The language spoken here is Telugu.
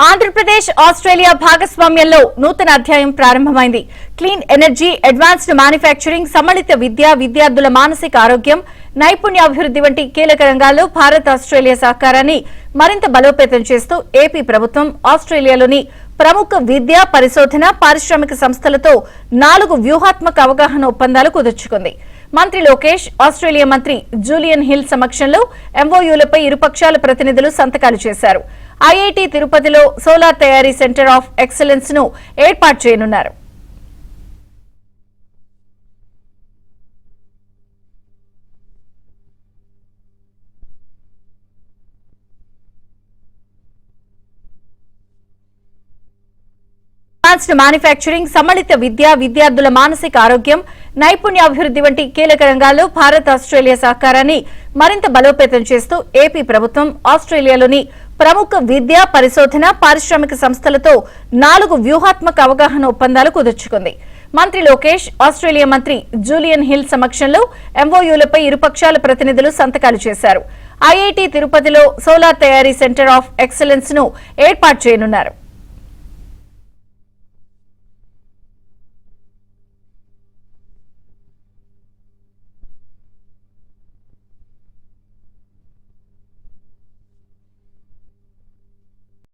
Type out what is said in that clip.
ఆంధ్రప్రదేశ్ ఆస్ట్రేలియా భాగస్వామ్యంలో నూతన అధ్యాయం ప్రారంభమైంది. క్లీన్ ఎనర్జీ, అడ్వాన్స్డ్ మ్యానుఫ్యాక్చరింగ్, సమ్మిళిత విద్య, విద్యార్థుల మానసిక ఆరోగ్యం, నైపుణ్యాభివృద్ధి వంటి కీలక రంగాల్లో భారత్ ఆస్ట్రేలియా సహకారాన్ని మరింత బలోపేతం చేస్తూ ఏపీ ప్రభుత్వం ఆస్ట్రేలియాలోని ప్రముఖ విద్యా, పరిశోధన, పారిశ్రామిక సంస్థలతో 4 వ్యూహాత్మక అవగాహన ఒప్పందాలు కుదుర్చుకుంది. మంత్రి లోకేష్, ఆస్ట్రేలియా మంత్రి జూలియన్ హిల్ సమక్షంలో ఎంఓయూలపై ఇరుపక్షాల ప్రతినిధులు సంతకాలు చేశారు. ఐఐటి తిరుపతిలో సోలార్ తయారీ సెంటర్ ఆఫ్ ఎక్సలెన్స్ ను ఏర్పాటు చేయనున్నారు. అడ్వాన్స్డ్ మ్యానుఫ్యాక్చరింగ్, సమ్మిళిత విద్య, విద్యార్థుల మానసిక ఆరోగ్యం, నైపుణ్యాభివృద్ధి వంటి కీలక రంగాల్లో భారత్ ఆస్ట్రేలియా సహకారాన్ని మరింత బలోపేతం చేస్తూ ఏపీ ప్రభుత్వం ఆస్ట్రేలియాలోని ప్రముఖ విద్యా, పరిశోధన, పారిశ్రామిక సంస్థలతో 4 వ్యూహాత్మక అవగాహన ఒప్పందాలు కుదుర్చుకుంది. మంత్రి లోకేష్, ఆస్ట్రేలియా మంత్రి జూలియన్ హిల్ సమక్షంలో ఎంఓయూలపై ఇరుపక్షాల ప్రతినిధులు సంతకాలు చేశారు. ఐఐటి తిరుపతిలో సోలార్ తయారీ సెంటర్ ఆఫ్ ఎక్సలెన్స్ ను ఏర్పాటు చేయనున్నారు.